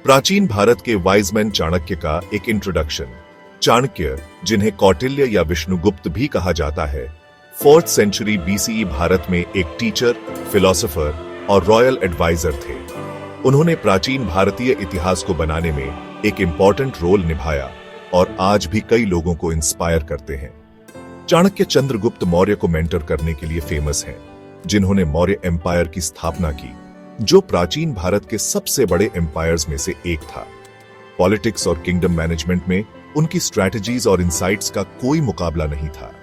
प्राचीन भारत के वाइजमैन चाणक्य का एक इंट्रोडक्शन। चाणक्य, जिन्हें कौटिल्य या विष्णुगुप्त भी कहा जाता है, 4th सेंचुरी बीसीई भारत में एक टीचर, फिलोसोफर और रॉयल एडवाइजर थे। उन्होंने प्राचीन भारतीय इतिहास को बनाने में एक इंपॉर्टेंट रोल निभाया और आज भी कई लोगों को इंस्पायर करते हैं। चाणक्य चंद्रगुप्त मौर्य को मेंटर करने के लिए फेमस हैं, जिन्होंने मौर्य एम्पायर की स्थापना की, जो प्राचीन भारत के सबसे बड़े एम्पायर्स में से एक था। पॉलिटिक्स और किंगडम मैनेजमेंट में उनकी स्ट्रैटेजीज और इंसाइट्स का कोई मुकाबला नहीं था।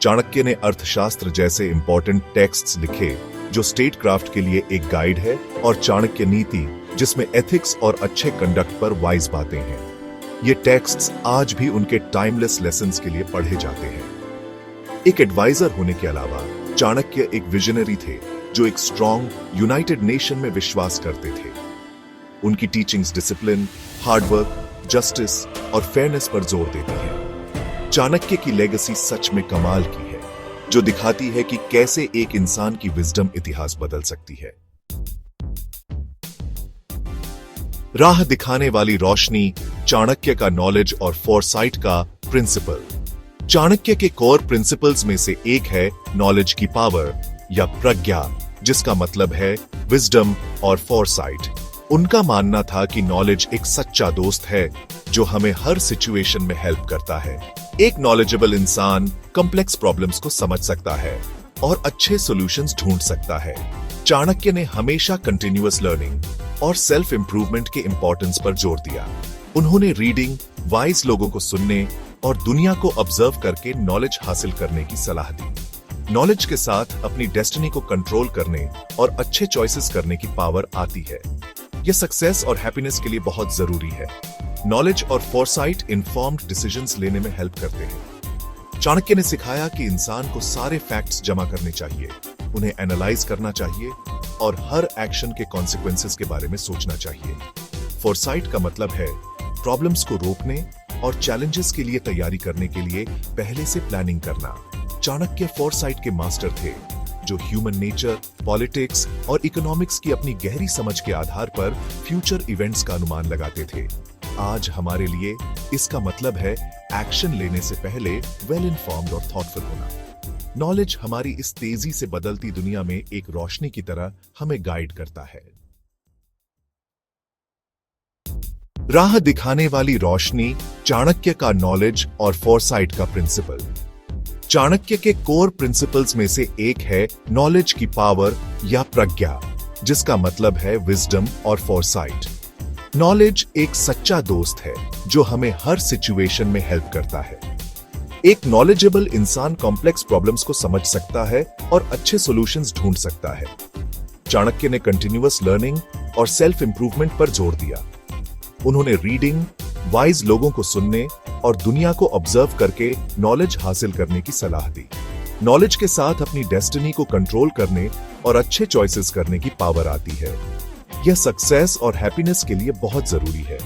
चाणक्य ने अर्थशास्त्र जैसे इंपॉर्टेंट टेक्स्ट्स लिखे, जो स्टेट क्राफ्ट के लिए एक गाइड है, और चाणक्य नीति, जिसमें एथिक्स और अच्छे कंडक्ट पर वाइज बातें हैं। ये टेक्स्ट्स आज भी उनके टाइमलेस लेसन्स के लिए पढ़े जाते हैं। एक एडवाइजर होने के अलावा चाणक्य एक विजनरी थे, जो एक स्ट्रॉन्ग, यूनाइटेड नेशन में विश्वास करते थे। उनकी टीचिंग्स डिसिप्लिन, हार्डवर्क, जस्टिस और फेयरनेस पर जोर देती है। चाणक्य की लेगेसी सच में कमाल की है, जो दिखाती है कि कैसे एक इंसान की विजडम इतिहास बदल सकती है। राह दिखाने वाली रोशनी, चाणक्य का नॉलेज और फोरसाइट का प्रिंसिपल। चाणक्य के कोर प्रिंसिपल्स में से एक है नॉलेज की पावर या प्रज्ञा, जिसका मतलब है विजडम और फोरसाइट। उनका मानना था कि नॉलेज एक सच्चा दोस्त है, जो हमें हर सिचुएशन में हेल्प करता है। एक नॉलेजेबल इंसान कॉम्प्लेक्स प्रॉब्लम्स को समझ सकता है और अच्छे सॉल्यूशंस ढूंढ सकता है। चाणक्य ने हमेशा कंटिन्यूअस लर्निंग और सेल्फ इंप्रूवमेंट के इंपॉर्टेंस पर जोर दिया। उन्होंने रीडिंग, वाइज लोगों को सुनने और दुनिया को ऑब्जर्व करके नॉलेज हासिल करने की सलाह दी। नॉलेज के साथ अपनी डेस्टिनी को कंट्रोल करने और अच्छे चॉइसेस करने की पावर आती है। यह सक्सेस और हैप्पीनेस के लिए बहुत जरूरी है। नॉलेज और फोरसाइट इन्फॉर्म्ड डिसीजंस लेने में हेल्प करते हैं। चाणक्य ने सिखाया कि इंसान को सारे फैक्ट्स जमा करने चाहिए, उन्हें एनालाइज करना चाहिए और हर एक्शन के कॉन्सिक्वेंसेस के बारे में सोचना चाहिए। फोरसाइट का मतलब है प्रॉब्लम्स को रोकने और चैलेंजेस के लिए तैयारी करने के लिए पहले से प्लानिंग करना। चाणक्य फोरसाइट के मास्टर थे, जो ह्यूमन नेचर, पॉलिटिक्स और इकोनॉमिक्स की अपनी गहरी समझ के आधार पर फ्यूचर इवेंट्स का अनुमान लगाते थे। आज हमारे लिए इसका मतलब है एक्शन लेने से पहले वेल इन्फॉर्म्ड और थॉटफुल होना। नॉलेज हमारी इस तेजी से बदलती दुनिया में एक रोशनी की तरह हमें गाइड करता है। राह दिखाने वाली रोशनी, चाणक्य का नॉलेज और फोरसाइट का प्रिंसिपल। चाणक्य के कोर प्रिंसिपल्स में से एक है नॉलेज की पावर या प्रज्ञा, जिसका मतलब है विजडम और फोरसाइट। नॉलेज एक सच्चा दोस्त है, जो हमें हर सिचुएशन में हेल्प करता है। एक नॉलेजेबल इंसान कॉम्प्लेक्स प्रॉब्लम्स को समझ सकता है और अच्छे सॉल्यूशंस ढूंढ सकता है। चाणक्य ने कंटिन्यूअस लर्निंग और सेल्फ इंप्रूवमेंट पर जोर दिया। उन्होंने रीडिंग, वाइज लोगों को सुनने और दुनिया को ऑब्जर्व करके नॉलेज हासिल करने की सलाह दी। नॉलेज के साथ अपनी डेस्टिनी को कंट्रोल करने और अच्छे चॉइसेस करने की पावर आती है। यह सक्सेस और हैप्पीनेस के लिए बहुत जरूरी है।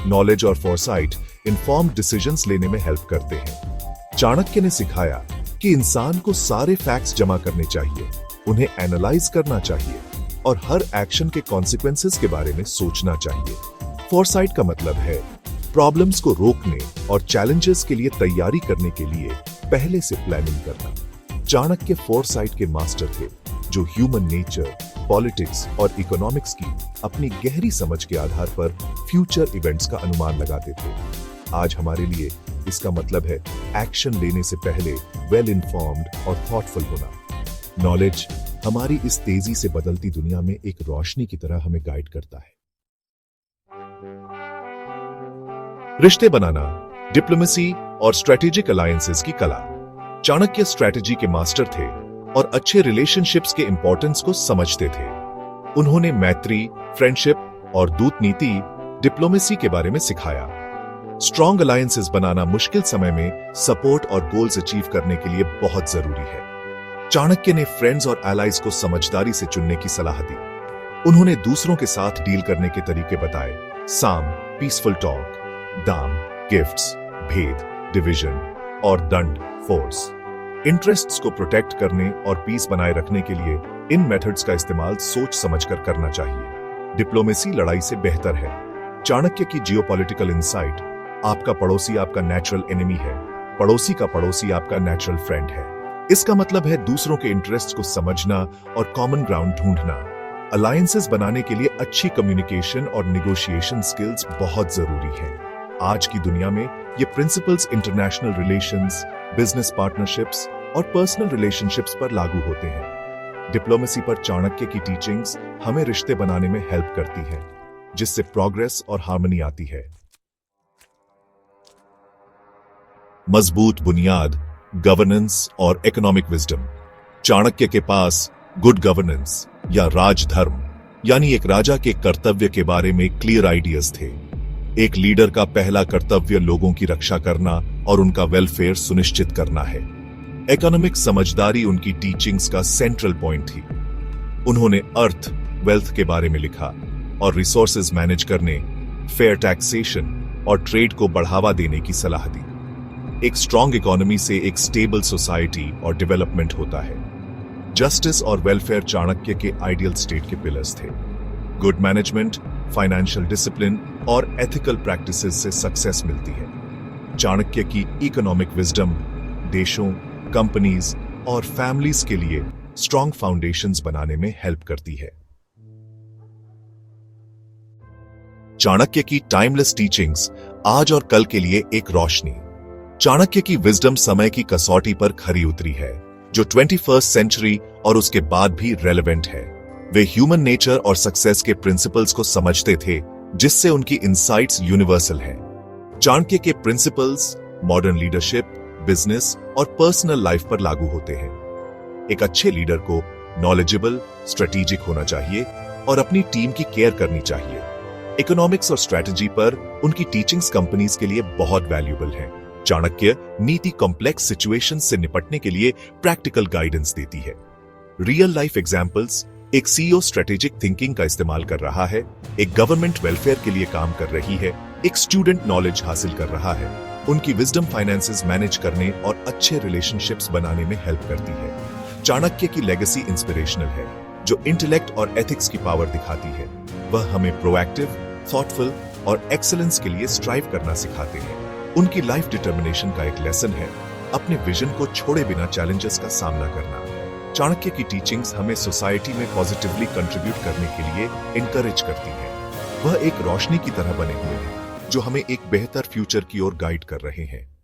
नॉलेज और फोरसाइट इन्फॉर्म्ड डिसीजंस लेने में हेल्प करते हैं। चाणक्य ने सिखाया कि इंसान को सारे फैक्ट्स जमा करने चाहिए, उन्हें एनालाइज करना चाहिए और हर एक्शन के कॉन्सिक्वेंसेस के बारे में सोचना चाहिए। फोरसाइट का मतलब है प्रॉब्लम्स को रोकने और चैलेंजेस के लिए तैयारी करने के लिए पहले से प्लानिंग करना। चाणक्य फोरसाइट के मास्टर थे, जो ह्यूमन नेचर, पॉलिटिक्स और इकोनॉमिक्स की अपनी गहरी समझ के आधार पर फ्यूचर इवेंट्स का अनुमान लगाते थे। आज हमारे लिए इसका मतलब है एक्शन लेने से पहले वेल इन्फॉर्म्ड और थॉटफुल होना। नॉलेज हमारी इस तेजी से बदलती दुनिया में एक रोशनी की तरह हमें गाइड करता है। रिश्ते बनाना, डिप्लोमेसी और स्ट्रेटेजिक अलायंसेस की कला। चाणक्य स्ट्रेटेजी के मास्टर थे और अच्छे रिलेशनशिप्स के इंपॉर्टेंस को समझते थे। उन्होंने मैत्री, फ्रेंडशिप और दूतनीति, डिप्लोमेसी के बारे में सिखाया। स्ट्रॉन्ग अलायंसेस बनाना मुश्किल समय में सपोर्ट और गोल्स अचीव करने के लिए बहुत जरूरी है। चाणक्य ने फ्रेंड्स और एलाइज को समझदारी से चुनने की सलाह दी। उन्होंने दूसरों के साथ डील करने के तरीके बताए। साम, पीसफुल टॉक, दाम, गिफ्ट्स, भेद, डिवीजन और दंड, फोर्स। इंटरेस्ट्स को प्रोटेक्ट करने और पीस बनाए रखने के लिए इन मेथड्स का इस्तेमाल सोच समझकर करना चाहिए। डिप्लोमेसी लड़ाई से बेहतर है। चाणक्य की जियोपॉलिटिकल इंसाइट, आपका पड़ोसी आपका नेचुरल एनिमी है, पड़ोसी का पड़ोसी आपका नेचुरल फ्रेंड है। इसका मतलब है दूसरों के इंटरेस्ट को समझना और कॉमन ग्राउंड ढूंढना। अलायंसेस बनाने के लिए अच्छी कम्युनिकेशन और निगोशिएशन स्किल्स बहुत जरूरी है। आज की दुनिया में ये principles international relations, business partnerships और पर्सनल रिलेशनशिप्स पर लागू होते हैं। डिप्लोमेसी पर चाणक्य की टीचिंग्स हमें रिश्ते बनाने में हेल्प करती है, जिससे प्रोग्रेस और हार्मनी आती है। मजबूत बुनियाद, गवर्नेंस और इकोनॉमिक विजडम। चाणक्य के पास गुड गवर्नेंस या राजधर्म यानी एक राजा के कर्तव्य के बारे में क्लियर आइडियाज थे। एक लीडर का पहला कर्तव्य लोगों की रक्षा करना और उनका वेलफेयर सुनिश्चित करना है। इकोनॉमिक समझदारी उनकी टीचिंग्स का सेंट्रल पॉइंट थी। उन्होंने अर्थ, वेल्थ के बारे में लिखा और रिसोर्सेज मैनेज करने, फेयर टैक्सेशन और ट्रेड को बढ़ावा देने की सलाह दी। एक स्ट्रॉन्ग इकोनॉमी से एक स्टेबल सोसाइटी और डेवलपमेंट होता है। जस्टिस और वेलफेयर चाणक्य के आइडियल स्टेट के पिलर्स थे। गुड मैनेजमेंट, फाइनेंशियल डिसिप्लिन और एथिकल प्रैक्टिसेस से सक्सेस मिलती है। चाणक्य की इकोनॉमिक विजडम देशों, कंपनीज और फैमिलीज के लिए स्ट्रॉन्ग फाउंडेशंस बनाने में हेल्प करती है। चाणक्य की टाइमलेस टीचिंग्स आज और कल के लिए एक रोशनी। चाणक्य की विजडम समय की कसौटी पर खरी उतरी है, जो 21st सेंचुरी और उसके बाद भी रेलेवेंट है। वे ह्यूमन नेचर और सक्सेस के प्रिंसिपल्स को समझते थे, जिससे उनकी इंसाइट्स यूनिवर्सल हैं। चाणक्य के प्रिंसिपल्स मॉडर्न लीडरशिप, बिजनेस और पर्सनल लाइफ पर लागू होते हैं। एक अच्छे लीडर को नॉलेजेबल, स्ट्रेटेजिक होना चाहिए और अपनी टीम की केयर करनी चाहिए। इकोनॉमिक्स और स्ट्रेटजी पर उनकी टीचिंग्स कंपनीज के लिए बहुत वैल्यूएबल हैं। चाणक्य नीति कॉम्प्लेक्स सिचुएशंस से निपटने के लिए प्रैक्टिकल गाइडेंस देती है। रियल लाइफ एग्जांपल्स, एक सीईओ स्ट्रेटेजिक थिंकिंग का इस्तेमाल कर रहा है, एक गवर्नमेंट वेलफेयर के लिए काम कर रही है, एक स्टूडेंट नॉलेज हासिल कर रहा है। उनकी विजडम फाइनेंसेस मैनेज करने और अच्छे रिलेशनशिप्स बनाने में हेल्प करती है। चाणक्य की लेगेसी इंस्पिरेशनल है, जो इंटेलेक्ट और एथिक्स की पावर दिखाती है। वह हमें प्रोएक्टिव, थॉटफुल और एक्सीलेंस के लिए स्ट्राइव करना सिखाते हैं। उनकी लाइफ डिटर्मिनेशन का एक लेसन है, अपने विजन को छोड़े बिना चैलेंजेस का सामना करना। चाणक्य की टीचिंग्स हमें सोसाइटी में पॉजिटिवली कंट्रीब्यूट करने के लिए इनकरेज करती है। वह एक रोशनी की तरह बने हुए हैं, जो हमें एक बेहतर फ्यूचर की ओर गाइड कर रहे हैं।